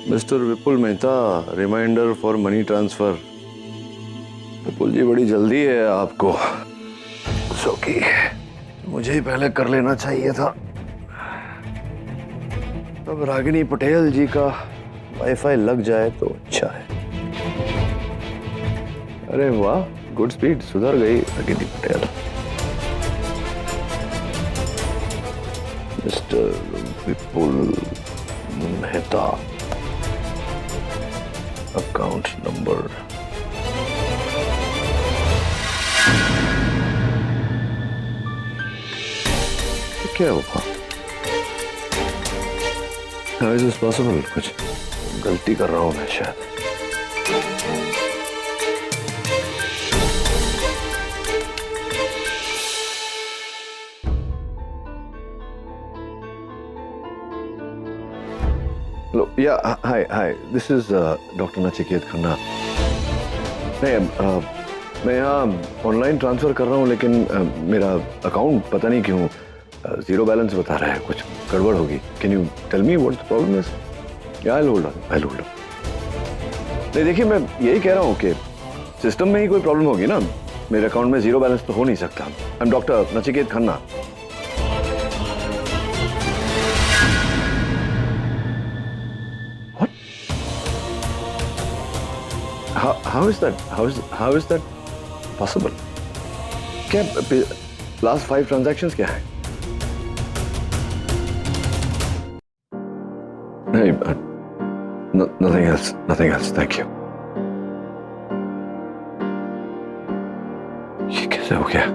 Mister Vipul Mehta, reminder for money transfer. Vipul ji, बड़ी जल्दी है आपको। सॉरी, मुझे ही पहले कर लेना चाहिए था। अब रागिनी पटेल जी का वाईफाई लग जाए तो अच्छा है। अरे वाह, गुड स्पीड, सुधर गई Ragini Patel. Mister Vipul Mehta, account number क्या हुआ? How is this possible? कुछ गलती कर रहा हूं मैं शायद। Hello, yeah, hi. This is Dr. Nachiket Khanna. नहीं, मैं यहाँ ऑनलाइन ट्रांसफर कर रहा हूँ, लेकिन मेरा अकाउंट पता नहीं क्यों जीरो बैलेंस बता रहा है। कुछ गड़बड़ होगी। Can you tell me what the problem is? या आई होल्ड ऑन। नहीं, देखिए, मैं यही कह रहा हूँ कि सिस्टम में ही कोई प्रॉब्लम होगी ना। मेरे अकाउंट में जीरो बैलेंस तो हो नहीं सकता। I am doctor Nachiket Khanna. What? How is that possible? क्या लास्ट 5 ट्रांजैक्शंस क्या है? नहीं, nothing else, thank you. ये कैसे हो गया?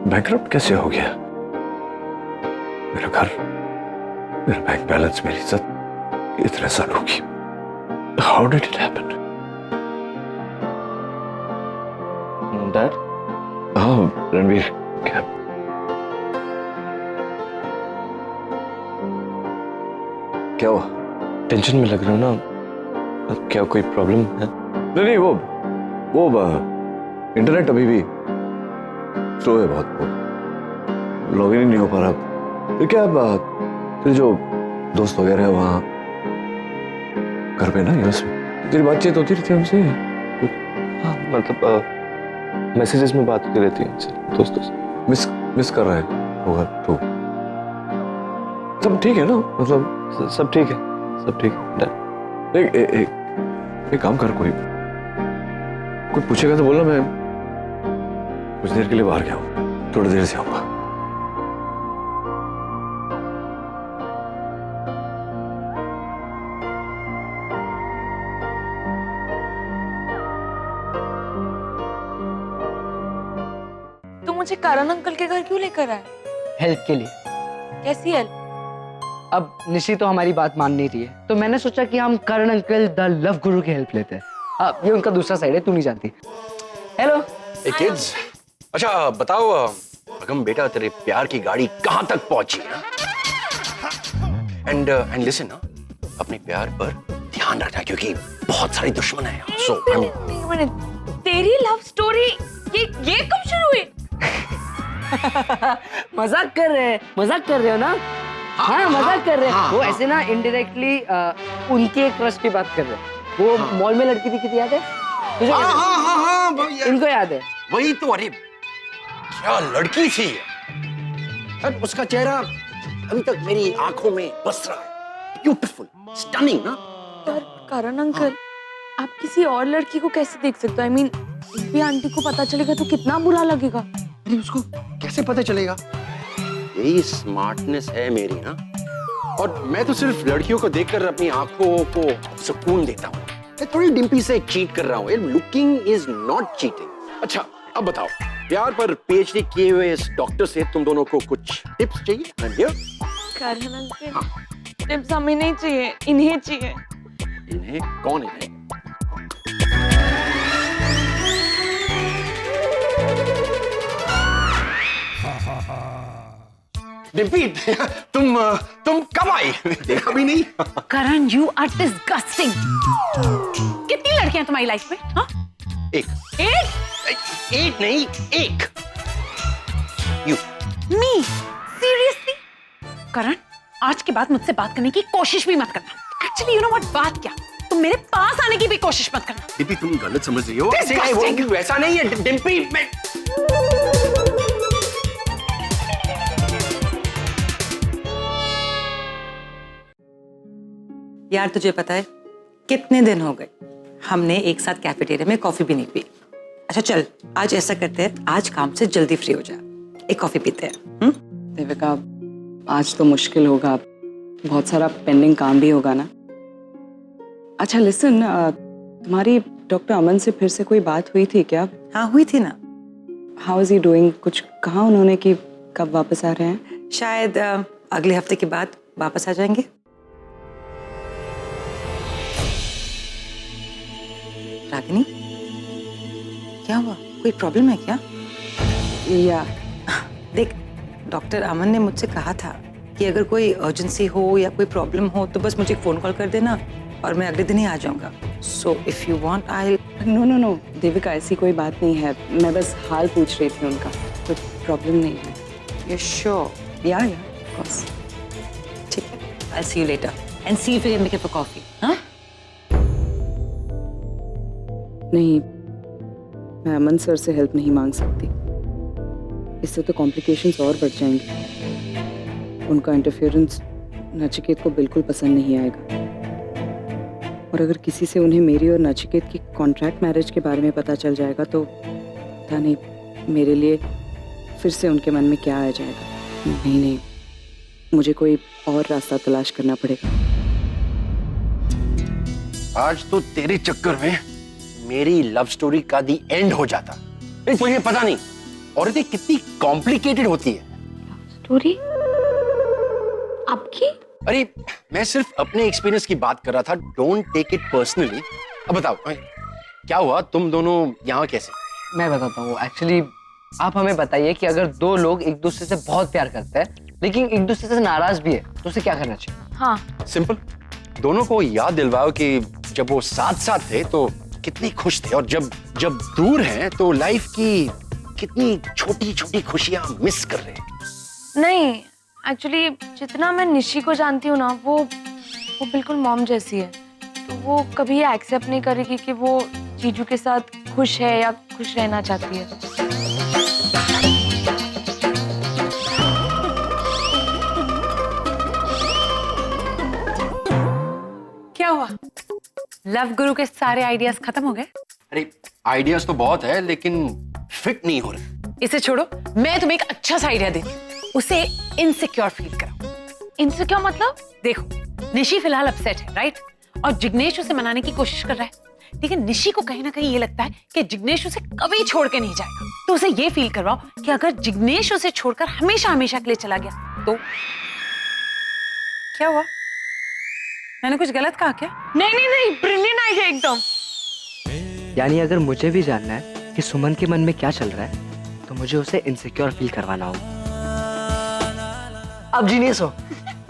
बैंकरप्ट कैसे हो गया? मेरा घर, मेरा बैंक बैलेंस, मेरी इज्जत इतने सालों की। How did it happen? Dad? हाँ, रणवीर, क्या? क्या हुआ? टेंशन में लग रहे हो ना? क्या कोई प्रॉब्लम है? नहीं, वो इंटरनेट अभी भी स्लो है बहुत। वो लॉगिन ही नहीं हो पा रहा। फिर क्या तेरे जो दोस्त वगैरह है वहाँ घर पे ना, यूएस में, तेरी बातचीत होती रहती है उनसे? हाँ, मतलब मैसेजेस में बात होती रहती है उनसे, दोस्तों से। मिस कर रहा है होगा तो? सब ठीक है ना? मतलब सब ठीक है, सब ठीक है डैड। एक काम कर, कोई पूछेगा तो बोलना मैं कुछ देर के लिए बाहर गया हूँ, थोड़ी देर से आऊंगा। तू मुझे करण अंकल के घर क्यों लेकर आया? हेल्प के लिए। कैसी हेल्प? अब निशी तो हमारी बात मान नहीं रही है, तो मैंने सोचा कि हम करण अंकल द लव गुरु की हेल्प लेते हैं। ये उनका दूसरा साइड है, तू नहीं जानती। हेलो किड्स, अच्छा बताओ अगम बेटा, तेरे प्यार की गाड़ी कहां तक पहुंची है? एंड लिसन ना, अपने प्यार पर ध्यान रखना क्योंकि बहुत सारे दुश्मन हैं। सो तेरी लव स्टोरी ये कब शुरू हुई? मजाक कर रहे हो ना? हाँ, मजाक कर रहे हैं। वो ऐसे ना इनडायरेक्टली उनके क्रश की बात कर रहे हैं। वो मॉल में लड़की दिखी थी, याद है तुझे? हाँ, इनको याद है? वही तो। अरे क्या लड़की थी! और उसका चेहरा अभी तक मेरी आंखों में बस रहा है। ब्यूटीफुल, स्टनिंग ना। पर करण अंकल, आप किसी और लड़की को कैसे देख सकते हो? आई मीन, भी आंटी को पता चलेगा तो कितना बुरा लगेगा। अरे उसको कैसे पता चलेगा? यही स्मार्टनेस है मेरी ना। और मैं तो सिर्फ लड़कियों को देखकर अपनी आंखों को सुकून देता हूँ। मैं थोड़ी डिम्पी से चीट कर रहा हूँ। Looking is not cheating. अच्छा, अब बताओ, प्यार पर पीएचडी किए हुए इस डॉक्टर से तुम दोनों को कुछ टिप्स चाहिए? करण अंकल, टिप्स हमें नहीं चाहिए, इन्हें चाहिए। इन्हें? कौन इन्हें? डिम्पी, तुम कब आई? देखा भी नहीं। करण, यू आर डिस्गस्टिंग। कितनी लड़कियां तुम्हारी लाइफ में? हाँ? एक नहीं, एक। यू। मी? सीरियसली? करण, आज के बाद मुझसे बात करने की कोशिश भी मत करना। एक्चुअली यू नो व्हाट, बात क्या, तुम मेरे पास आने की भी कोशिश मत करना। डिम्पी तुम गलत समझ रही हो, ऐसे नहीं, Disgusting. वो वैसा नहीं है डिम्पी। मैं यार तुझे पता है कितने दिन हो गए हमने एक साथ कैफेटेरिया में कॉफी भी नहीं पी। अच्छा चल आज ऐसा करते हैं, आज काम से जल्दी फ्री हो जा, एक कॉफी पीते हैं। देविका आज तो मुश्किल होगा, बहुत सारा पेंडिंग काम भी होगा ना। अच्छा लिसन, तुम्हारी डॉक्टर अमन से फिर से कोई बात हुई थी क्या? हाँ हुई थी ना। How is he doing? कुछ कहा उन्होंने कि कब वापस आ रहे हैं? शायद अगले हफ्ते के बाद वापस आ जाएंगे। रागिनी क्या हुआ, कोई प्रॉब्लम है क्या? या देख डॉक्टर अमन ने मुझसे कहा था कि अगर कोई अर्जेंसी हो या कोई प्रॉब्लम हो तो बस मुझे फोन कॉल कर देना और मैं अगले दिन ही आ जाऊंगा। So if you want I. No Devika ऐसी कोई बात नहीं है, मैं बस हाल पूछ रही थी उनका, कोई प्रॉब्लम नहीं है। You sure? Yeah of course. ठीक है, I see you later and see if you can make up a coffee. हाँ नहीं, मैं अमन सर से हेल्प नहीं मांग सकती, इससे तो कॉम्प्लिकेशंस और बढ़ जाएंगे। उनका इंटरफेरेंस नचिकेत को बिल्कुल पसंद नहीं आएगा, और अगर किसी से उन्हें मेरी और नचिकेत की कॉन्ट्रैक्ट मैरिज के बारे में पता चल जाएगा तो पता नहीं मेरे लिए फिर से उनके मन में क्या आ जाएगा। नहीं, मुझे कोई और रास्ता तलाश करना पड़ेगा। आज तो तेरे चक्कर में मेरी लव स्टोरी का दी एंड हो जाता। मुझे पता नहीं औरतें कितनी कॉम्प्लिकेटेड होती है। स्टोरी आपकी? अरे मैं सिर्फ अपने एक्सपीरियंस की बात कर रहा था, डोंट टेक इट पर्सनली। अब बताओ क्या हुआ, तुम दोनों यहाँ कैसे? मैं बताता हूँ। एक्चुअली आप हमें बताइए कि अगर दो लोग एक दूसरे से बहुत प्यार करते हैं लेकिन एक दूसरे से नाराज भी है तो उसे क्या करना चाहिए? हाँ सिंपल, दोनों को याद दिलवाओ कि जब वो साथ साथ थे तो कितने खुश थे, और जब जब दूर हैं तो लाइफ की कितनी छोटी छोटी खुशियां मिस कर रहे हैं। नहीं, एक्चुअली जितना मैं निशी को जानती हूँ ना, वो बिल्कुल मॉम जैसी है, तो वो कभी एक्सेप्ट नहीं करेगी कि वो जीजू के साथ खुश है या खुश रहना चाहती है। क्या हुआ, लव गुरु के सारे आइडियाज खत्म हो गए? अरे आइडियाज तो बहुत है लेकिन फिट नहीं हो रहे। इसे छोड़ो, मैं तुम्हें एक अच्छा सा आइडिया देती हूँ, उसे इनसिक्योर फील कराओ। इनसिक्योर मतलब? देखो निशी फिलहाल अपसेट है, राइट, और जिग्नेश उसे मनाने की कोशिश कर रहा है, लेकिन निशी को कहीं ना कहीं ये लगता है कि जिग्नेश उसे कभी छोड़ के नहीं जाएगा। तो उसे ये फील करवाओ कि अगर जिग्नेश उसे छोड़कर हमेशा हमेशा के लिए चला गया तो क्या हुआ? मैंने कुछ गलत कहा क्या? नहीं, ब्रिलियंट आइडिया एकदम। यानी अगर मुझे भी जानना है कि सुमन के मन में क्या चल रहा है तो मुझे उसे इनसिक्योर फील करवाना होगा। अब जीनियस हो।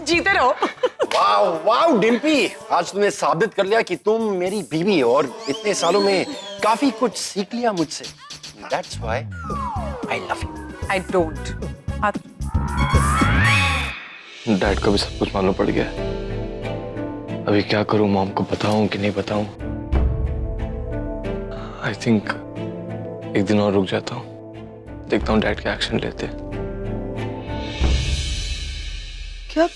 जीते रहो। वाओ वाओ डिम्पी, आज तुमने साबित कर लिया कि तुम मेरी बीवी हो, और इतने सालों में काफी कुछ सीख लिया मुझसे। That's why I love you. I don't. Dad को भी सब कुछ मालूम पड़ गया है। अभी क्या करूं, मॉम को बताऊं कि नहीं बताऊं? आई थिंक एक दिन और रुक जाता हूं, देखता हूं डैड के एक्शन लेते हैं। क्या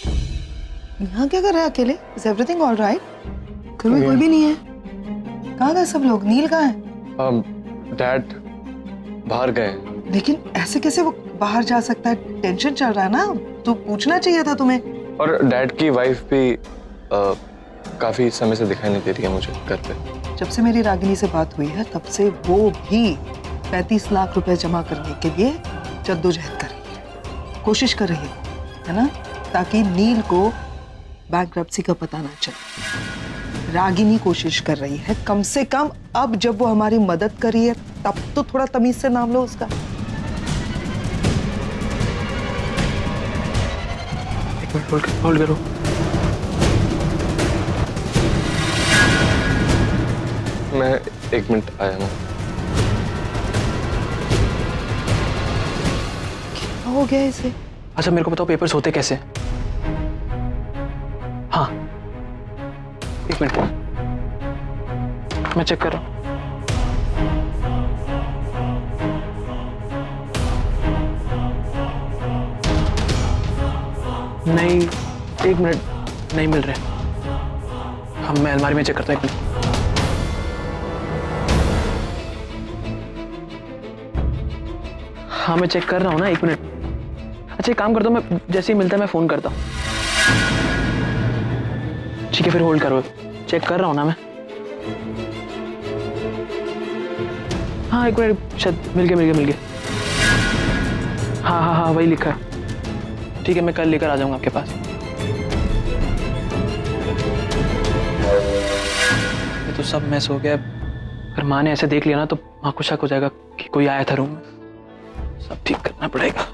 यहाँ क्या कर रहा है अकेले? Is everything all right? घर में कोई भी नहीं है? कहाँ गए सब लोग? नील कहाँ है? डैड बाहर गए। लेकिन ऐसे कैसे वो बाहर जा सकता है? टेंशन चल रहा है ना, तो पूछना चाहिए था तुम्हें। और डैड की वाइफ भी काफी समय से दिखाई नहीं दे रही है मुझे घर पे। जब से मेरी रागिनी से बात हुई है तब से वो भी 35 लाख रुपए जमा करने के लिए जद्दोजहद कर रही है, कोशिश कर रही है ना, ताकि नील को बैंकरप्सी का पता ना चले। रागिनी कोशिश कर रही है कम से कम, अब जब वो हमारी मदद कर रही है तब तो थोड़ा तमीज से नाम लो उसका। एक मिनट होल्ड करो। मैं 1 मिनट आया हूँ। क्या हो गया इसे? अच्छा मेरे को बताओ पेपर्स होते कैसे? हाँ एक मिनट, मैं चेक कर रहा हूँ। नहीं, एक मिनट, नहीं मिल रहे। हम मैं अलमारी में चेक करता हूँ, एक मिनट। हाँ मैं चेक कर रहा हूँ ना, एक मिनट। अच्छा एक काम करता हूँ, मैं जैसे ही मिलता है मैं फोन करता हूँ। ठीक है फिर होल्ड करो, चेक कर रहा हूँ ना मैं। हाँ एक मिनट, शायद मिल गया। हाँ वही लिखा है। ठीक है मैं कल लेकर आ जाऊंगा आपके पास। ये तो सब मैस हो गया। अगर माँ ने ऐसे देख लिया ना तो माँ को शक हो जाएगा कि कोई आया था रूम में। सब ठीक करना पड़ेगा।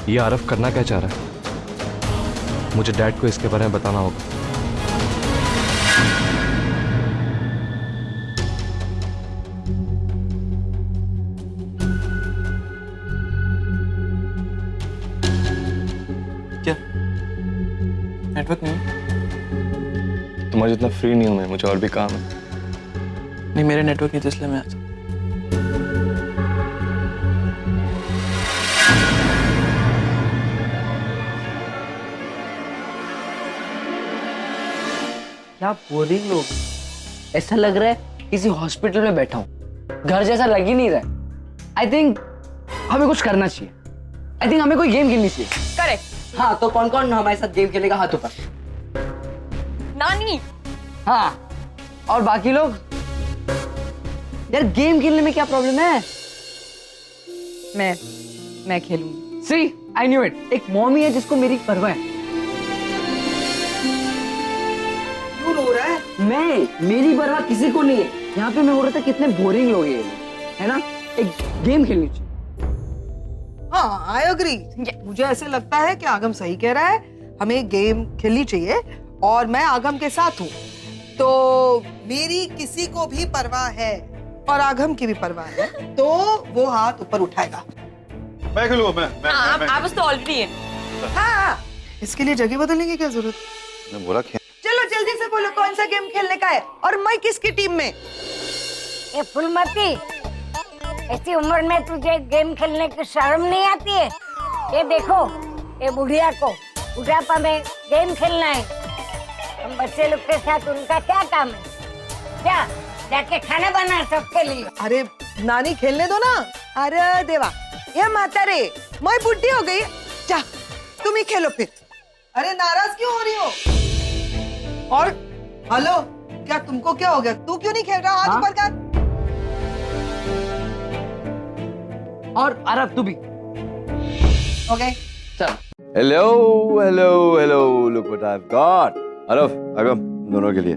ये आरफ करना क्या चाह रहा है? मुझे डैड को इसके बारे में बताना होगा। क्या नेटवर्क नहीं? तुम्हारे जितना फ्री नहीं हूं मैं, मुझे और भी काम है। नहीं मेरे नेटवर्क नहीं था इसलिए मैं आज। क्या बोरिंग लोग, ऐसा लग रहा है किसी हॉस्पिटल में बैठा हूँ, घर जैसा लग ही नहीं रहा है। आई थिंक हमें कुछ करना चाहिए। आई थिंक हमें कोई गेम खेलनी चाहिए। करेक्ट। हाँ तो कौन कौन हमारे साथ गेम खेलेगा? हाथ ऊपर। नानी। हाँ और बाकी लोग? यार गेम खेलने में क्या प्रॉब्लम है? मैं खेलूंगी। सी आई न्यू इट। एक मॉमी है जिसको मेरी परवाह है। क्यों रो रहा है? मेरी परवाह किसी को नहीं है। यहाँ पे मैं बोल रहा था कितने बोरिंग लोग हैं, है ना? एक गेम खेलनी चाहिए। हाँ आई अग्री। मुझे ऐसे लगता है कि आगम सही कह रहा है, हमें गेम खेलनी चाहिए और मैं आगम के साथ हूँ। तो मेरी किसी को भी परवाह है और आगम की भी परवाह है तो वो हाथ ऊपर उठाएगा। मैं खेलूंगा। मैं आप बस तो ऑलरेडी है। हाँ इसके लिए जगह बदलने की क्या जरूरत? मैं बोला चलो जल्दी से बोलो कौन सा गेम खेलने का है और मैं किसकी टीम में? ये फुलमती, ऐसी उम्र में तुझे गेम खेलने की शर्म नहीं आती है? ये देखो, ये बुढ़िया को बुढ़ापा में गेम खेलना है। हम बच्चे लोग के साथ उनका क्या काम है? क्या जाके खाना बना सबके लिए? अरे नानी खेलने दो ना। अरे देवा, ये माता रे, मैं बुढ़ी हो गई। जा तुम ही खेलो फिर। अरे नाराज क्यों हो रही हो? और हेलो, क्या तुमको क्या हो गया? तू क्यों नहीं खेल रहा? हाथ ऊपर कर। और अरब तू भी। ओके चल। Hello look what I have got. Araf Agam दोनों के लिए।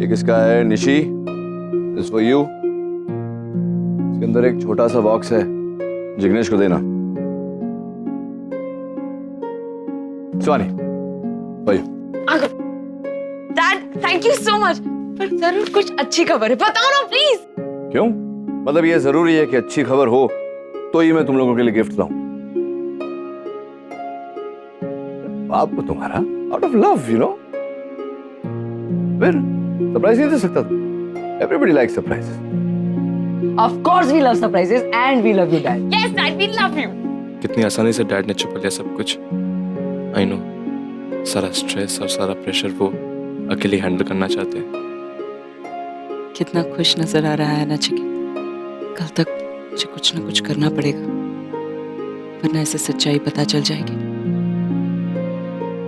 ये किसका है? Nishi, this for you. इसके अंदर एक छोटा सा बॉक्स है, जिग्नेश को देना। Swani dad thank you so much, पर जरूर कुछ अच्छी खबर है, बताओ ना प्लीज। क्यों? मतलब ये जरूरी है कि अच्छी खबर हो तो ही मैं तुम लोगों के लिए गिफ्ट लाऊं? बाप को तुम्हारा out of love, you know, फिर सरप्राइज नहीं दे सकता तुम? Everybody likes surprises. Of course we love surprises and we love you dad. Yes dad we love you. कितनी आसानी से डैड ने छुपा लिया सब कुछ। आई नो, सारा स्ट्रेस और सारा प्रेशर वो अकेले हैंडल करना चाहते हैं। कितना खुश नजर आ रहा है नचिकेत। कल तक मुझे कुछ ना कुछ करना पड़ेगा, वरना ऐसे सच्चाई पता चल जाएगी।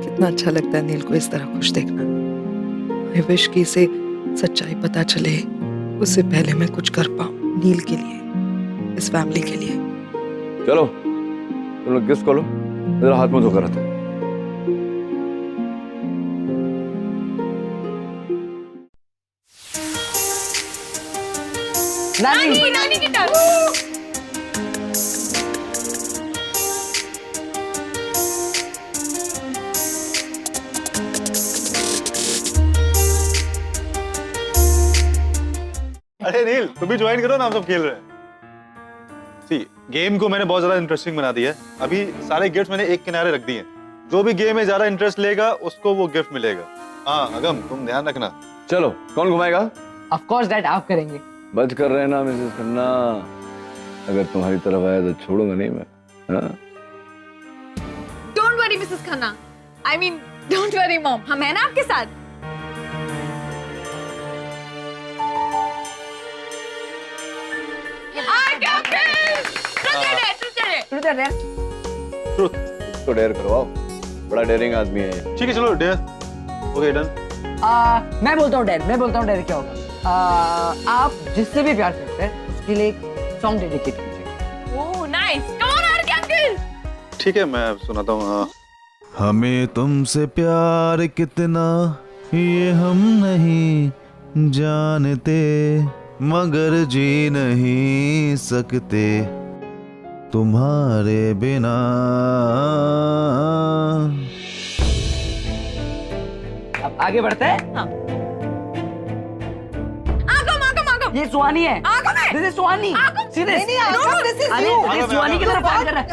कितना अच्छा लगता है नील को इस तरह खुश देखना। आई विश कि इसे सच्चाई पता चले उससे पहले मैं कुछ कर पाऊं नील के लिए, इस फैमिली के लिए। चलो तुम लोग गिफ्ट खोलो, जरा हाथ मुंह धोकर आता। नानी नानी की टर्न। अरे नील तुम भी ज्वाइन करो ना, हम सब खेल रहे हैं। सी गेम को मैंने बहुत ज्यादा इंटरेस्टिंग बना दिया है। अभी सारे गिफ्ट मैंने एक किनारे रख दिए हैं। जो भी गेम में ज्यादा इंटरेस्ट लेगा उसको वो गिफ्ट मिलेगा। हाँ अगम तुम ध्यान रखना। चलो कौन घुमाएगा? ऑफ कोर्स डैड आप करेंगे। बच कर रहे ना मिसेस खन्ना, अगर तुम्हारी तरफ आया तो छोड़ूंगा नहीं मैं। हाँ? Don't worry Mrs Khanna, I mean don't worry mom, हम है ना आपके साथ। ट्रुथ तो डेयर करवाओ, बड़ा डेयरिंग आदमी है ये। ठीक है चलो डेयर। Okay done. मैं बोलता हूँ डैड क्या होगा। आप जिससे भी प्यार करते हैं उसके लिए एक सॉन्ग डेडिकेट कीजिए। Oh nice, come on RK uncle. ठीक है मैं सुनाता हूँ। हमें तुमसे प्यार कितना ये हम नहीं जानते, मगर जी नहीं सकते तुम्हारे बिना। अब आगे बढ़ते हैं। हाँ। आगम ये सुहानी है। आगम है। दिस इज सुहानी। सीधे नहीं, आगम, this is you। ये सुहानी की तरफ बात कर रहा है।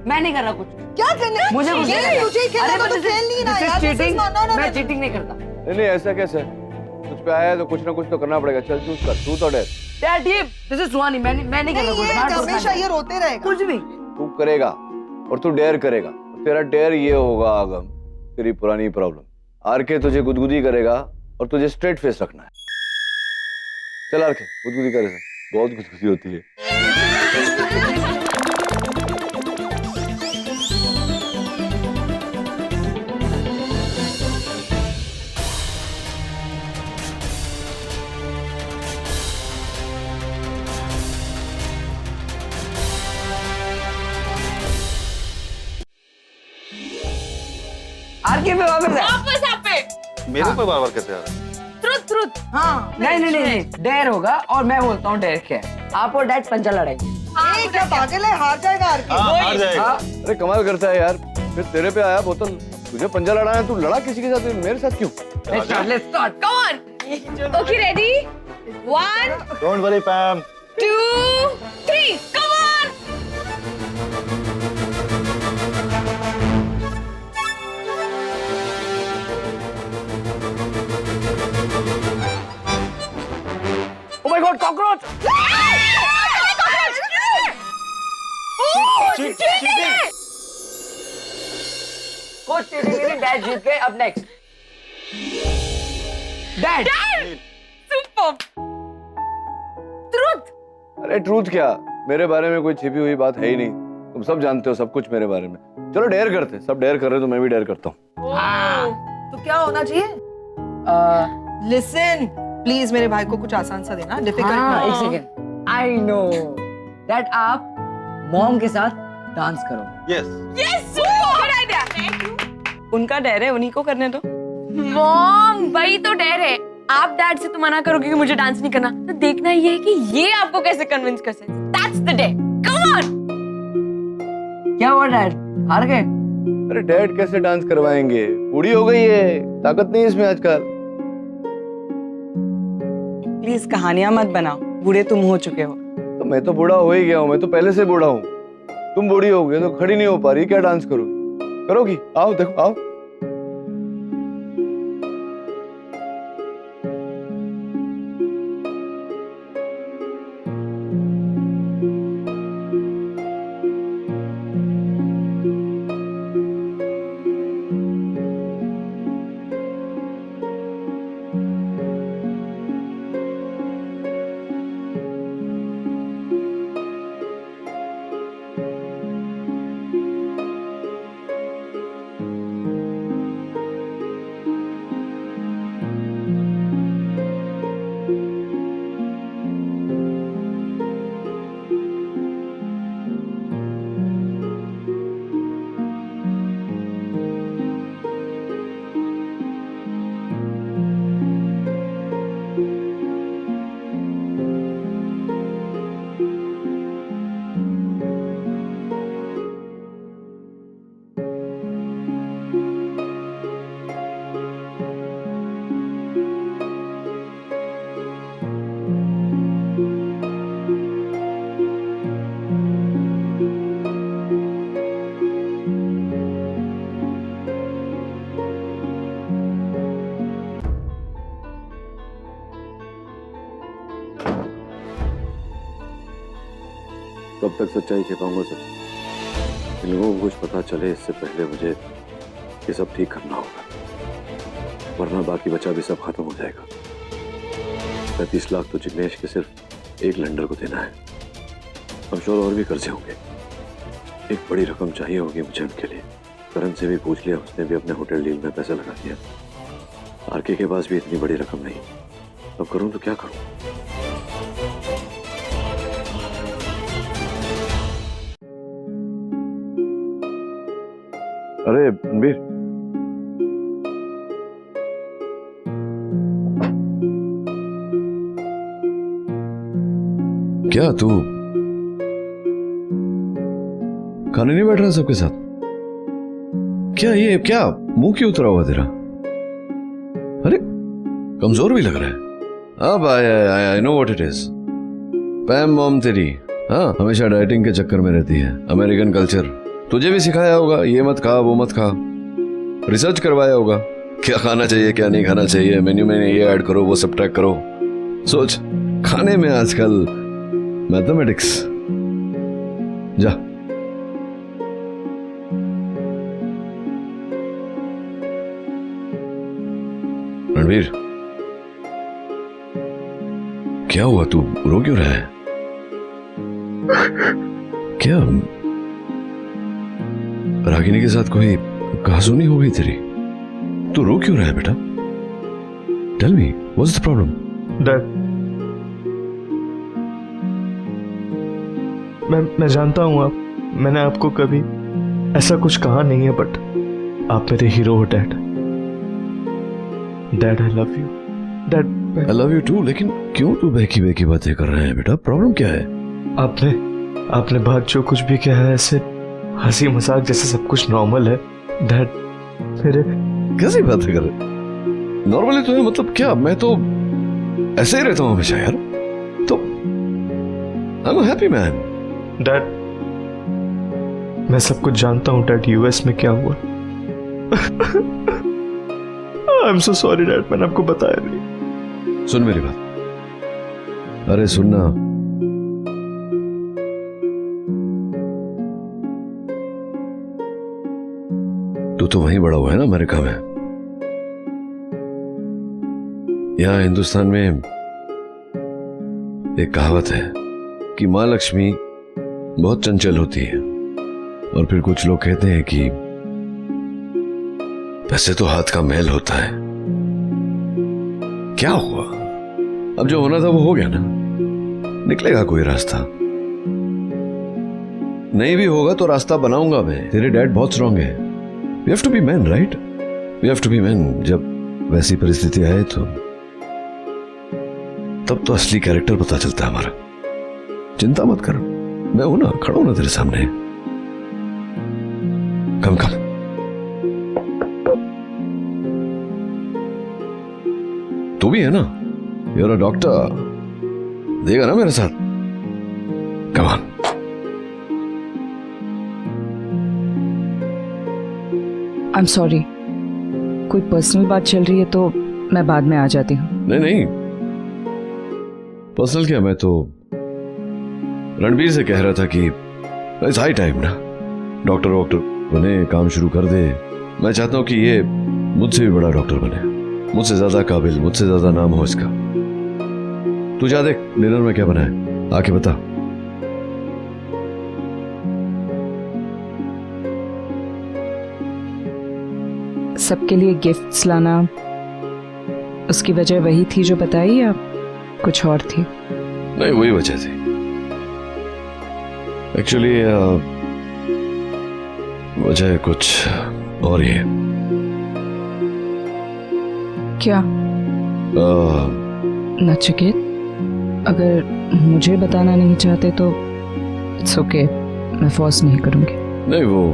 मैं नहीं कर रहा कुछ। क्या करना? मुझे कुछ नहीं करना। तुझे खेलना अरे तो but खेल नहीं रहा this is यार। cheating। No, मैं चीटिंग नहीं करता। नहीं ऐसा कैसे? तुझ पे आया है तो कुछ ना कुछ तो करना पड़ेगा। चल चूज कर, तू तो डेयर। डैड ये दिस इज सुहानी, मैं नहीं कर रहा कुछ। ये हाँ, हमेशा ये रोते रहेगा। कुछ भी। तू करेगा और तू डेयर करेगा। तेरा डेयर ये होगा आगम, तेरी पुरानी प्रॉब्लम। आरके तुझे गुदगुदी करेगा और तुझे स्ट्रेट फेस रखना है। चल आरके गुदगुदी करे, बहुत गुदगुदी होती है। आरके पे वापस है। वापस आप पे। मेरे पे बार बार कैसे आ रहा है? ट्रुथ। हाँ। नहीं डेयर होगा और मैं बोलता हूँ डेयर क्या है। आप और डैड पंजा लड़ाएंगे। ये क्या पागल है? हार जाएगा आरके। हाँ हार जाएगा। अरे कमाल करता है यार, फिर तेरे पे आया बोतल। तुझे पंजा लड़ाना है, तू लड़ा किसी के साथ, मेरे साथ क्यों? Let's start. Come on. Okay, ready? 1, don't worry पैम। 2, 3. Come on. Oh my God, cockroach! कुछ चीटिंग नहीं, डैड जीत गए। अब नेक्स्ट डैड। Superb. Truth. अरे ट्रूथ क्या, मेरे बारे में कोई छिपी हुई बात है ही नहीं। तुम सब जानते हो सब कुछ मेरे बारे में। चलो डेयर करते, सब डेयर कर रहे तो मैं भी डेयर करता हूँ। तो क्या होना चाहिए? लिसन प्लीज, मेरे भाई को कुछ आसान सा देना, डिफिकल्ट ना। एक सेकेंड। आई नो डैड, आप मॉम के साथ डांस करो। Yes Yes, super. Good idea. उनका डर है, उन्हीं को करने दो। मॉम, वही तो डर है। आप डैड से तो मना करोगे कि मुझे डांस नहीं करना, तो देखना ये है कि ये आपको कैसे कन्विंस कर सकते। That's the day. Come on. क्या हुआ डैड, हार गए? अरे डैड कैसे डांस करवाएंगे, बूढ़ी हो गई है, ताकत नहीं है इसमें आजकल। प्लीज कहानियां मत बनाओ, बूढ़े तुम हो चुके हो। तो मैं तो बूढ़ा हो ही गया हूँ, मैं तो पहले से बूढ़ा हूँ। तुम बूढ़ी हो गई तो खड़ी नहीं हो पा रही, क्या डांस करोगी? करोगी? आओ देखो आओ। कब तक सच्चाई छिपाऊंगा सर? इन लोगों को कुछ पता चले इससे पहले मुझे ये सब ठीक करना होगा, वरना बाकी बचा भी सब खत्म हो जाएगा। 35 लाख तो जिग्नेश के सिर्फ एक लेंडर को देना है। अब श्योर और भी कर्जे होंगे। एक बड़ी रकम चाहिए होगी मुझे उनके लिए। करण से भी पूछ लिया, उसने भी अपने होटल डील में पैसा लगा दिया। आरके के पास भी इतनी बड़ी रकम नहीं। अब करूं तो क्या करूं? अरे रणबीर, क्या तू खाने नहीं बैठ रहा सबके साथ? क्या ये क्या मुंह क्यों उतरा हुआ तेरा? अरे कमजोर भी लग रहा है। अब I know what it is. पैम mom तेरी हाँ हमेशा डाइटिंग के चक्कर में रहती है। अमेरिकन कल्चर तुझे भी सिखाया होगा, ये मत खा वो मत खा। रिसर्च करवाया होगा क्या खाना चाहिए क्या नहीं खाना चाहिए, मेन्यू में ये ऐड करो वो सब ट्रैक करो। सोच खाने में आजकल मैथमेटिक्स। जा रणवीर, क्या हुआ? तू रो क्यों रहा है? क्या रागिनी के साथ कोई कहासुनी हो गई तेरी? तू रो क्यों रहा है बेटा? Tell me what's the problem? Dad, मैं जानता हूं मैंने आपको कभी ऐसा कुछ कहा नहीं है, बट आप मेरे हीरो हो dad. Dad I love you. Dad I love you too. लेकिन क्यों तू बहकी बहकी बातें कर रहे हैं बेटा? प्रॉब्लम क्या है? आपने बात जो कुछ भी कहा है ऐसे हंसी मजाक जैसे सब कुछ नॉर्मल है डैड। मेरे कैसी बातें कर रहे? नॉर्मली तो है मतलब क्या? मैं तो ऐसे ही रहता हूं हमेशा यार। तो I am a happy man. Dad मैं सब कुछ जानता हूं डैड, यूएस में क्या हुआ। I am so sorry dad, मैंने आपको बताया नहीं। सुन मेरी बात। अरे सुनना, तू तो वहीं बड़ा हुआ है ना अमेरिका में। यहां हिंदुस्तान में एक कहावत है कि मां लक्ष्मी बहुत चंचल होती है, और फिर कुछ लोग कहते हैं कि पैसे तो हाथ का मैल होता है। क्या हुआ? अब जो होना था वो हो गया ना, निकलेगा कोई रास्ता। नहीं भी होगा तो रास्ता बनाऊंगा मैं। तेरे डैड बहुत स्ट्रांग है। We have to be man, right? We have to be man. जब वैसी परिस्थिति आए तो तब तो असली कैरेक्टर पता चलता है हमारा। चिंता मत कर, मैं हूं ना, खड़ा हूं ना तेरे सामने। कम कम। तू भी है ना, यू आर अ डॉक्टर, देगा ना मेरे साथ? Come on. I am sorry, कोई पर्सनल बात चल रही है तो मैं बाद में आ जाती हूँ। नहीं नहीं, पर्सनल क्या, मैं तो रणबीर से कह रहा था कि इट्स हाई टाइम ना, डॉक्टर बने, काम शुरू कर दे। मैं चाहता हूं कि ये मुझसे भी बड़ा डॉक्टर बने, मुझसे ज्यादा काबिल, मुझसे ज्यादा नाम हो इसका। तू जा देख डिनर में क्या बना है, आके बता। सबके लिए गिफ्ट्स लाना, उसकी वजह वही थी जो बताई या कुछ और थी? नहीं, वही वजह थी एक्चुअली। वजह कुछ और ही है। क्या? नचिकेत, अगर मुझे बताना नहीं चाहते तो इट्स ओके, मैं फोर्स नहीं करूंगी। नहीं, वो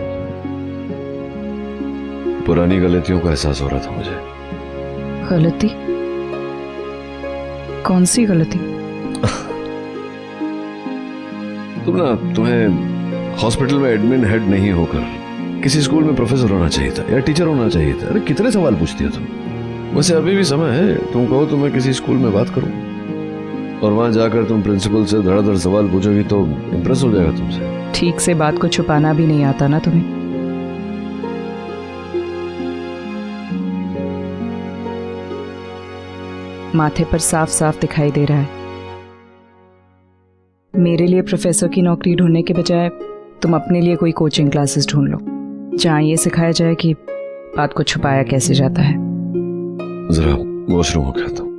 पुरानी गलतियों का एहसास हो रहा था मुझे। गलती? कौन सी गलती? तुम्हें हॉस्पिटल में एडमिन हेड नहीं होकर किसी स्कूल में प्रोफेसर होना चाहिए था या टीचर होना चाहिए था। अरे कितने सवाल पूछती हो तुम। वैसे अभी भी समय है, तुम कहो तो मैं किसी स्कूल में बात करूं। और वहां जाकर तुम प्रिंसिपल से धड़ाधड़ सवाल पूछोगी तो इम्प्रेस हो जाएगा तुमसे। ठीक से बात को छुपाना भी नहीं आता ना तुम्हें। माथे पर साफ साफ दिखाई दे रहा है। मेरे लिए प्रोफेसर की नौकरी ढूंढने के बजाय तुम अपने लिए कोई कोचिंग क्लासेस ढूंढ लो, जहां ये सिखाया जाए कि बात को छुपाया कैसे जाता है। जरा वॉशरूम हो गया था।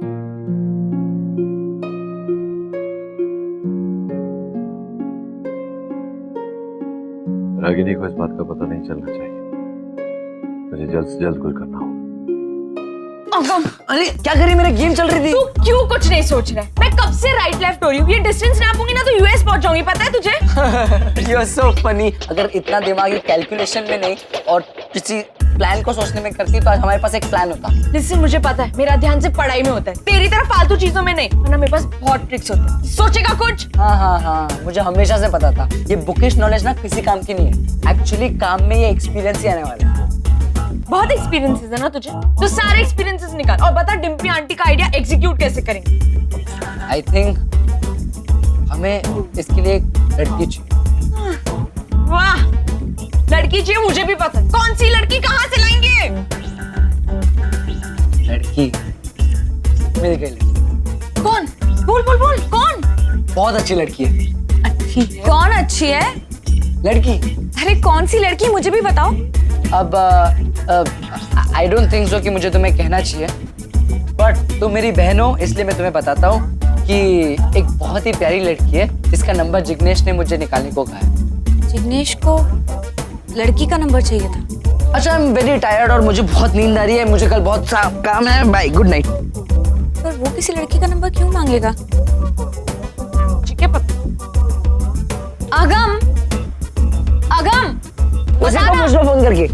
रागिनी को इस बात का पता नहीं चलना चाहिए। मुझे जल्द से जल्द कुछ करना हो। अगम, अरे क्या करी, मेरा गेम चल रही थी। तू क्यों कुछ नहीं सोच रहा है? मैं कब से राइट लेफ्ट हो रही हूँ। ये डिस्टेंस नापूंगी ना तो यूएस पहुंच जाऊंगी, पता है तुझे? You're so funny। अगर इतना दिमागी कैलकुलेशन में नहीं और किसी प्लान को सोचने में करती तो आज हमारे पास एक प्लान होता। लिसन, मुझे पता है मेरा ध्यान सिर्फ पढ़ाई में होता है, तेरी तरह फालतू चीजों में नहीं। वरना मेरे पास बहुत ट्रिक्स होते हैं। सोचेगा कुछ? हाँ, मुझे हमेशा से पता था ये बुकिश नॉलेज ना किसी काम की नहीं है। एक्चुअली काम में ये एक्सपीरियंस ही आने वाला है। बहुत एक्सपीरियंसेस है ना तुझे, तो सारे एक्सपीरियंसेस निकाल और बता डिम्पी आंटी का आइडिया एग्जीक्यूट कैसे करेंगे। आई थिंक हमें इसके लिए एक लड़की चाहिए। वाह, लड़की चाहिए, मुझे भी पता है। कौन सी लड़की, कहाँ से लाएंगे? लड़की मिल गई। कौन? बोल बोल बोल, कौन? बहुत अच्छी लड़की है। अच्छी? कौन अच्छी है? लड़की। अरे कौन सी लड़की, मुझे भी बताओ। अब आई डोंट थिंक सो कि मुझे तुम्हें कहना चाहिए, बट तुम मेरी बहन हो इसलिए मैं तुम्हें बताता हूँ कि एक बहुत ही प्यारी लड़की है जिसका नंबर जिग्नेश ने मुझे निकालने को कहा है। जिग्नेश को लड़की का नंबर चाहिए था? अच्छा, आई एम वेरी टायर्ड और मुझे बहुत नींद आ रही है, मुझे कल बहुत सा काम है। Bye, good night. पर वो किसी लड़की का नंबर क्यों मांगेगा? ठीक है अगम, अगम उसे को पूछ लो फोन करके।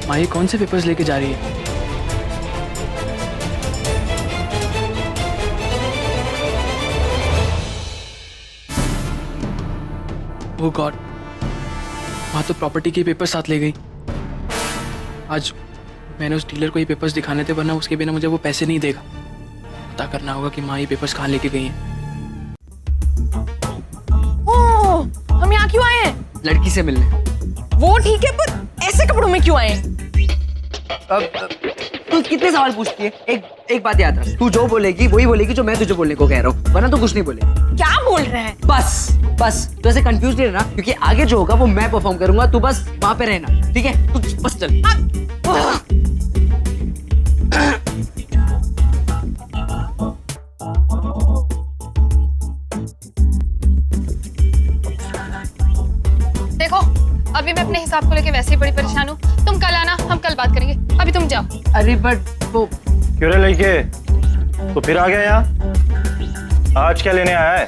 माही कौन से पेपर्स लेके जा रही है? ओह गॉड, वहां तो प्रॉपर्टी के पेपर साथ ले गई। आज मैंने उस डीलर को ये पेपर्स दिखाने थे, वरना उसके बिना मुझे वो पैसे नहीं देगा। पता करना होगा कि माँ ये पेपर्स कहाँ लेके गई हैं। ओह, हम यहाँ क्यों आए हैं? लड़की से मिलने। वो ठीक है, पर ऐसे कपड़ों में क्यों आए हैं? तू कितने सवाल पूछती है? एक बात याद रख, तू जो बोलेगी वही बोलेगी जो मैं तुझे बोलने को कह रहा हूँ, वरना तू कुछ नहीं बोलेगी। क्या बोल रहे हैं? बस तू ऐसे कंफ्यूज नहीं रहना, क्योंकि आगे जो होगा वो मैं परफॉर्म करूंगा, तू बस वहां पे रहना, ठीक है? तू बस चल। देखो, अभी मैं अपने हिसाब को लेके वैसे ही बड़ी परेशान हूँ। तुम कल आना, हम कल बात करेंगे। अभी तुम जाओ। अरे बट वो क्यों रे लड़के, तो फिर आ गया यहाँ? आज क्या लेने आया है?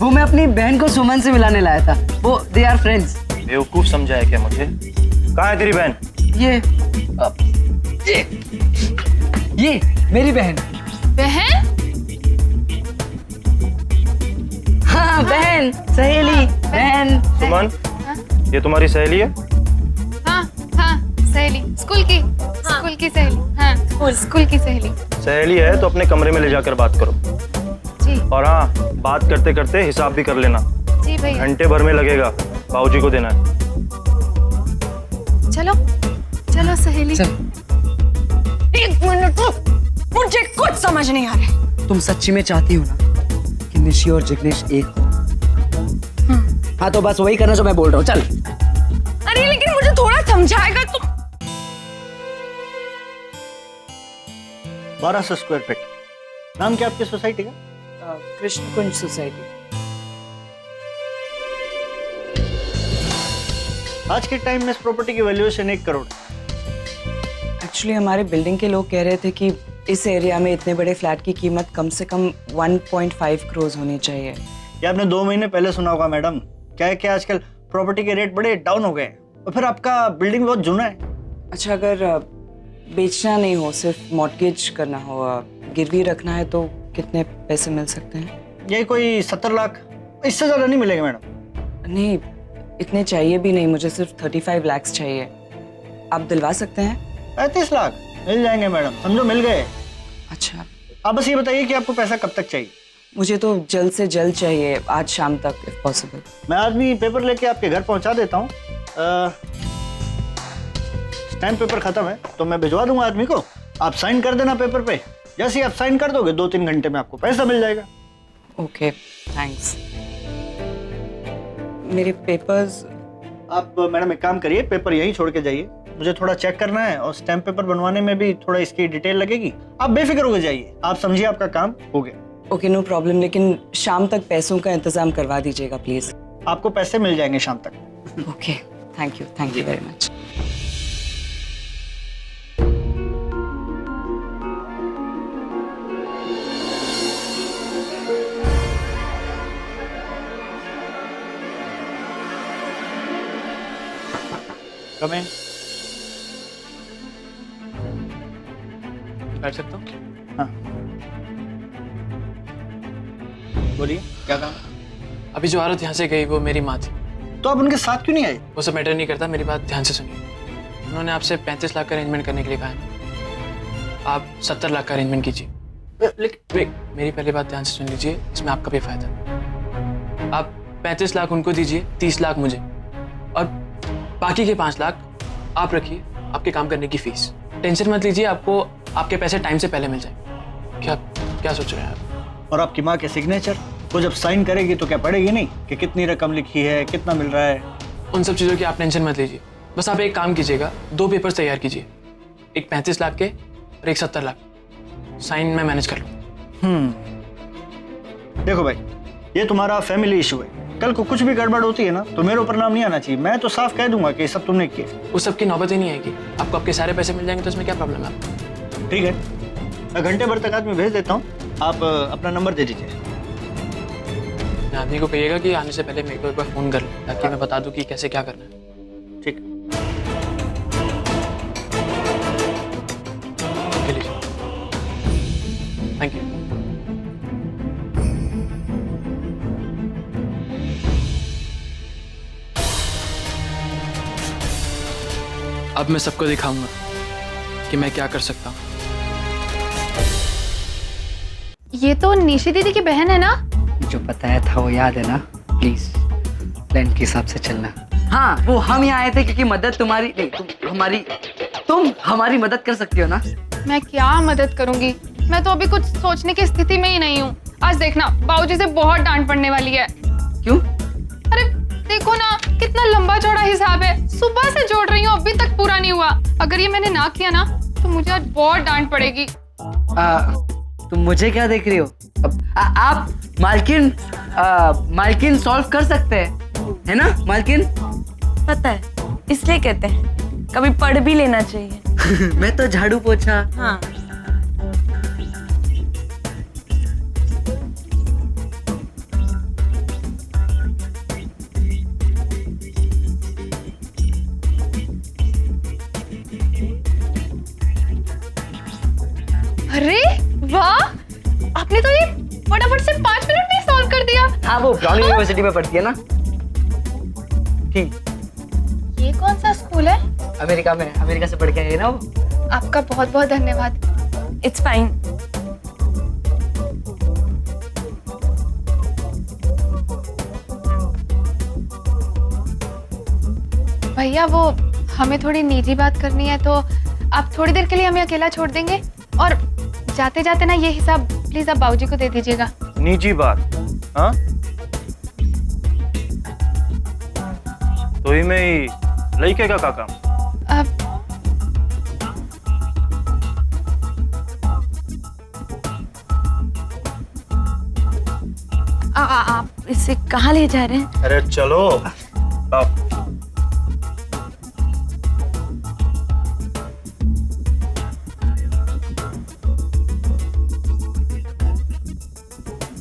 वो मैं अपनी बहन को सुमन से मिलाने लाया था। वो दे आर फ्रेंड्स। बेवकूफ समझा है क्या मुझे? कहाँ है तेरी बहन? ये मेरी बहन। बहन? हाँ, बहन, सहेली, बहन। सुमन, ये तुम्हारी सहेली है? हाँ, सहेली, स्कूल की सहेली। हाँ, स्कूल की सहेली। सहेली है तो अपने कमरे में ले जाकर बात करो। जी। और हाँ, बात करते करते हिसाब भी कर लेना। जी भैया। घंटे भर में लगेगा, बाबूजी को देना है। चलो चलो सहेली। एक मिनट, मुझे कुछ समझ नहीं आ रहा। तुम सच्ची में चाहती हो ना कि निशी और जिग्नेश एक हो? हाँ, तो बस वही करना जो मैं बोल रहा हूँ। चल। अरे लेकिन मुझे थोड़ा समझाएगा तुम? 1200 स्क्वायर फीट। नाम क्या आपकी सोसाइटी का? कृष्ण कुंज सोसाइटी। आज के टाइम में इस प्रॉपर्टी की वैल्यूएशन 1 करोड़। एक्चुअली हमारे बिल्डिंग के लोग कह रहे थे कि इस एरिया में इतने बड़े फ्लैट की कीमत कम से कम 1.5 करोड़ होनी चाहिए। ये आपने 2 महीने पहले सुना होगा मैडम। क्या है कि आजकल प्रॉपर्टी के रेट बड़े डाउन हो गए हैं और फिर आपका बिल्डिंग बहुत जुना है। अच्छा, अगर बेचना नहीं हो, सिर्फ मॉर्टगेज करना हो, गिरवी रखना है, तो कितने पैसे मिल सकते हैं? यही कोई 70 लाख, इससे ज़्यादा नहीं मिलेगा मैडम। नहीं, इतने चाहिए भी नहीं, मुझे सिर्फ 35 लाख चाहिए। आप दिलवा सकते हैं? 35 लाख मिल जाएंगे मैडम, समझो मिल गए। अच्छा, आप बस ये बताइए कि आपको पैसा कब तक चाहिए? मुझे तो जल्द से जल्द चाहिए, आज शाम तक इफ पॉसिबल। मैं आदमी पेपर लेके आपके घर पहुंचा देता हूँ। स्टैम्प पेपर खत्म है तो मैं भिजवा दूंगा आदमी को, आप साइन कर देना पेपर पे। जैसे ही आप साइन कर दोगे 2-3 घंटे में आपको पैसा मिल जाएगा। Okay, thanks. मेरे पेपर्स? आप मैडम एक काम करिए, पेपर यहीं छोड़ के जाइए, मुझे थोड़ा चेक करना है और स्टैम्प पेपर बनवाने में भी थोड़ा इसकी डिटेल लगेगी। आप बेफिक्र हो जाइए, आप समझिए आपका काम हो गया। ओके, नो प्रॉब्लम, लेकिन शाम तक पैसों का इंतजाम करवा दीजिएगा प्लीज। आपको पैसे मिल जाएंगे शाम तक। Okay, thank you very much. Come in. बैठ सकता हूँ? हाँ, बोलिए क्या काम? अभी जो औरत यहाँ से गई वो मेरी माँ थी। तो आप उनके साथ क्यों नहीं आए? वो सब मैटर नहीं करता, मेरी बात ध्यान से सुनिए। उन्होंने आपसे 35 लाख का अरेंजमेंट करने के लिए कहा है, आप 70 लाख का अरेंजमेंट कीजिए। लेकिन मेरी पहली बात ध्यान से सुन लीजिए, इसमें आपका भी फायदा। आप 35 लाख उनको दीजिए, 30 लाख मुझे, और बाकी के 5 लाख आप रखिए आपके काम करने की फीस। टेंशन मत लीजिए, आपको आपके पैसे टाइम से पहले मिल जाएंगे। क्या सोच रहे हैं आप? और आपकी माँ के सिग्नेचर, वो जब साइन करेगी तो क्या पड़ेगी नहीं कि कितनी रकम लिखी है, कितना मिल रहा है? उन सब चीज़ों की आप टेंशन मत लीजिए, बस आप एक काम कीजिएगा, 2 पेपर्स तैयार कीजिए, एक 35 लाख के और एक 70 लाख। साइन मैं मैनेज कर लूँ। देखो भाई, ये तुम्हारा फैमिली इशू है, कल को कुछ भी गड़बड़ होती है ना तो मेरे ऊपर नाम नहीं आना चाहिए। मैं तो साफ कह दूंगा कि ये सब तुमने किया। उस सब की नौबत ही नहीं आएगी, आपको आपके सारे पैसे मिल जाएंगे, तो इसमें क्या प्रॉब्लम है? ठीक है, मैं घंटे भर तक आदमी भेज देता हूँ, आप अपना नंबर दे दीजिए। आदमी को कहिएगा कि आने से पहले मेरे को एक बार फोन कर ले, ताकि मैं बता दूं कि कैसे क्या करना है। ठीक। Thank you. अब मैं सबको दिखाऊंगा कि मैं क्या कर सकता हूँ। ये तो निशी दीदी की बहन है ना? जो बताया था वो याद है ना? प्लीज प्लान के हिसाब से चलना। हाँ, वो हम यहाँ आए थे क्योंकि मदद तुम्हारी नहीं, तुम हमारी मदद कर सकती हो ना? मैं क्या मदद करूंगी, मैं तो अभी कुछ सोचने की स्थिति में ही नहीं हूँ। आज देखना बाबूजी से बहुत डांट पड़ने वाली है। क्यों? अरे देखो ना, कितना लंबा चौड़ा हिसाब है, सुबह से जोड़ रही हूँ, अभी तक पूरा नहीं हुआ। अगर ये मैंने ना किया ना तो मुझे आज बहुत डांट पड़ेगी। तुम मुझे क्या देख रही हो? आप मालकिन सॉल्व कर सकते हैं, है ना मालकिन? पता है, इसलिए कहते हैं कभी पढ़ भी लेना चाहिए। मैं तो झाड़ू पोछा। हाँ। अरे वाह, आपने तो ये फटाफट से 5 मिनट में सॉल्व कर दिया। हाँ, वो ब्राउन यूनिवर्सिटी में पढ़ती है ना। ठीक। ये कौन सा स्कूल है? अमेरिका में, अमेरिका से पढ़ के आई ना वो। आपका बहुत बहुत धन्यवाद। It's fine. भैया वो हमें थोड़ी निजी बात करनी है, तो आप थोड़ी देर के लिए हमें अकेला छोड़ देंगे? और जाते जाते ना ये हिसाब प्लीज आप बाबूजी को दे दीजिएगा। निजी बात? हाँ, तो ही में लड़के का काम। इसे कहाँ ले जा रहे हैं? अरे चलो आओ।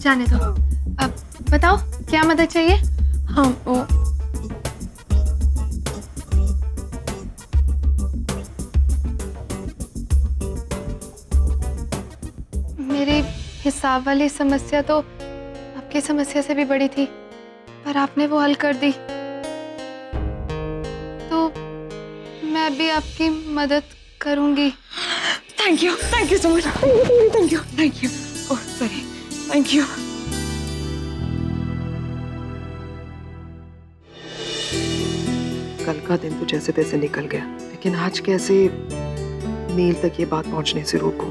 जाने दो। अब बताओ क्या मदद चाहिए? हाँ वो मेरी हिसाब वाली समस्या तो आपकी समस्या से भी बड़ी थी, पर आपने वो हल कर दी, तो मैं भी आपकी मदद करूंगी। Thank you so much. Thank you. Oh sorry, thank you. कल का दिन तो जैसे तैसे निकल गया, लेकिन आज कैसे नील तक ये बात पहुंचने से रोको?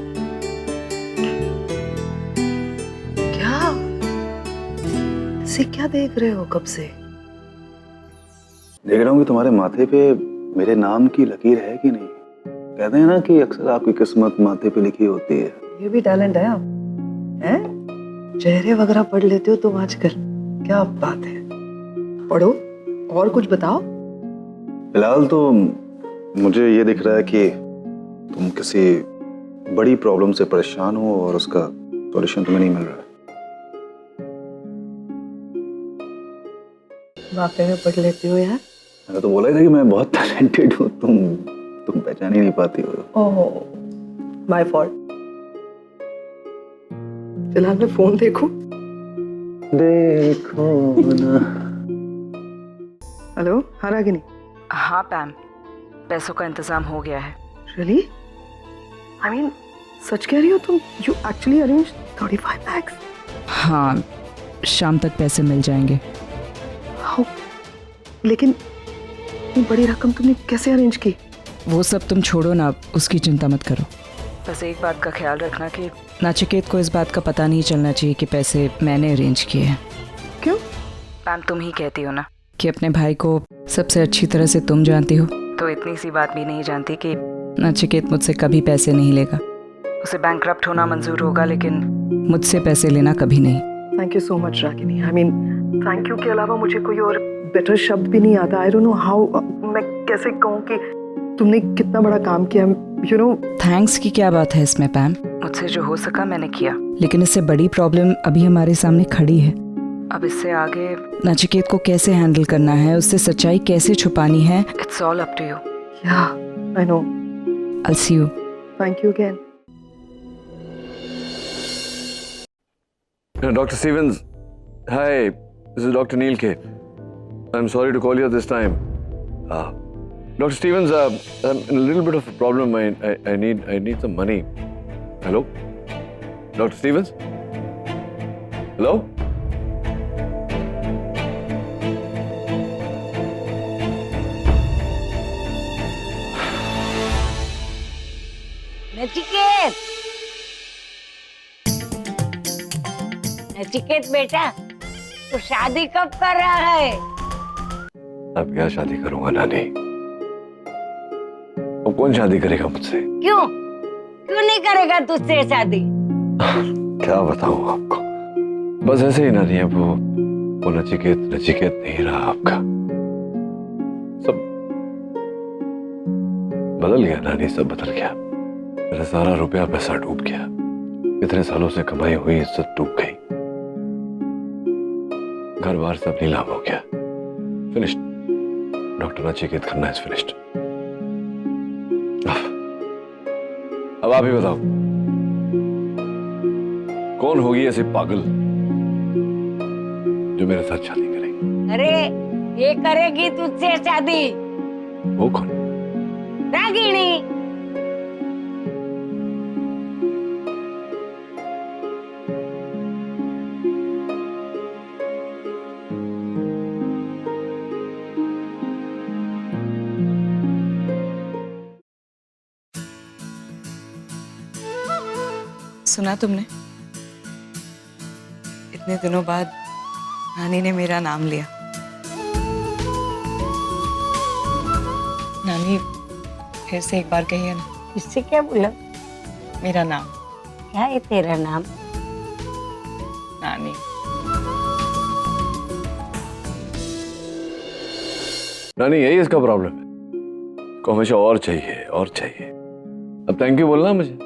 क्या इसे क्या देख रहे हो कब से? देख रहा हूँ कि तुम्हारे माथे पे मेरे नाम की लकीर है कि नहीं। कहते हैं ना कि अक्सर आपकी किस्मत माथे पे लिखी होती है। ये भी टैलेंट है आप, हैं? चेहरे वगैरह पढ़ लेते हो तुम आजकल, क्या बात है। पढ़ो और कुछ बताओ। फिलहाल तो मुझे ये दिख रहा है कि तुम किसी बड़ी प्रॉब्लम से परेशान हो और उसका सॉल्यूशन तुम्हें नहीं मिल रहा है। वाकई में पढ़ लेते हो यार। मैंने तो बोला ही था कि मैं बहुत टैलेंटेड हूँ, तुम पहचान ही नहीं पाती हो। Oh my fault. फिलहाल मैं फोन देखूं। देखो ना। हेलो, हाँ रागिनी। हाँ पैम, पैसों का इंतजाम हो गया है। रियली? आई मीन सच कह रही हो तुम? You actually arrange 35 lakhs? हाँ, शाम तक पैसे मिल जाएंगे। How? लेकिन इतनी बड़ी रकम तुमने कैसे अरेंज की? वो सब तुम छोड़ो ना, उसकी चिंता मत करो। बस एक बात का ख्याल रखना कि नचिकेत को इस बात का पता नहीं चलना चाहिए कि पैसे मैंने अरेंज किए हैं। क्यों? पैम, तुम ही कहती हो ना कि अपने भाई को सबसे अच्छी तरह से तुम जानती हो, तो इतनी सी बात भी नहीं जानती कि नचिकेत मुझसे कभी पैसे नहीं लेगा। उसे बैंकरप्ट होना मंजूर होगा, लेकिन मुझसे पैसे लेना कभी नहीं। Thank you so much Ragini. I mean thank you के अलावा मुझे कोई और बेटर शब्द भी नहीं आता। आई डोंट नो हाउ, मैं कैसे कहूँ कि तुमने कितना बड़ा काम किया। यू नो, थैंक्स की क्या बात है इसमें पैम? मुझसे जो हो सका मैंने किया, लेकिन इससे बड़ी प्रॉब्लम अभी हमारे सामने खड़ी है। अब इससे आगे नचिकेत को कैसे हैंडल करना है, उससे सच्चाई कैसे छुपानी है, it's all up to you. Yeah I know. I'll see you. Thank you again. Dr. Stevens, hi, this is Dr. Neil K. I'm sorry to call you at this time. Dr. Stevens, I'm in a little bit of a problem. I need some money. Hello? Dr. Stevens? Hello? Nachiket, Nachiket बेटा, तू शादी कब कर रहा है? अब क्या शादी करूंगा नानी? अब कौन शादी करेगा मुझसे? क्यों नहीं करेगा तुझसे शादी? क्या बताऊं आपको, बस ऐसे ही नानी। अब वो नचिकेत नहीं रहा आपका। सब बदल गया नानी, सब बदल गया। मेरा सारा रुपया पैसा डूब गया। इतने सालों से कमाई हुई इज्जत डूब गई। घर बार सब नीलाम हो गया। Finished. Doctor Nachiket Khanna is finished. अब आप ही बताओ, कौन होगी ऐसी पागल जो मेरे साथ शादी करेगी? अरे ये करेगी तुझसे शादी। वो कौन? रागिनी। सुना तुमने? इतने दिनों बाद नानी ने मेरा नाम लिया। नानी फिर से एक बार कहिए ना। इससे क्या बोला? मेरा नाम। क्या है तेरा नाम? नानी। नानी यही इसका प्रॉब्लम है, को हमेशा और चाहिए और चाहिए। अब थैंक यू बोलना मुझे,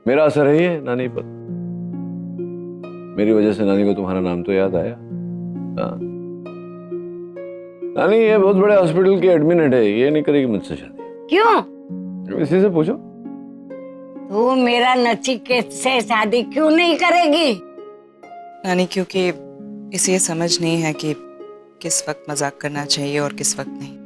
मेरा असर है ये नानी पर। मेरी वजह से नानी को तुम्हारा नाम तो याद आया। हाँ। नानी ये बहुत बड़े हॉस्पिटल की एडमिन है, ये नहीं करेगी मुझसे शादी। क्यों? इसी से पूछो। तू मेरा नचिकेत से शादी क्यों नहीं करेगी? नानी क्योंकि इसे ये समझ नहीं है कि किस वक्त मजाक करना चाहिए और किस वक्त नहीं।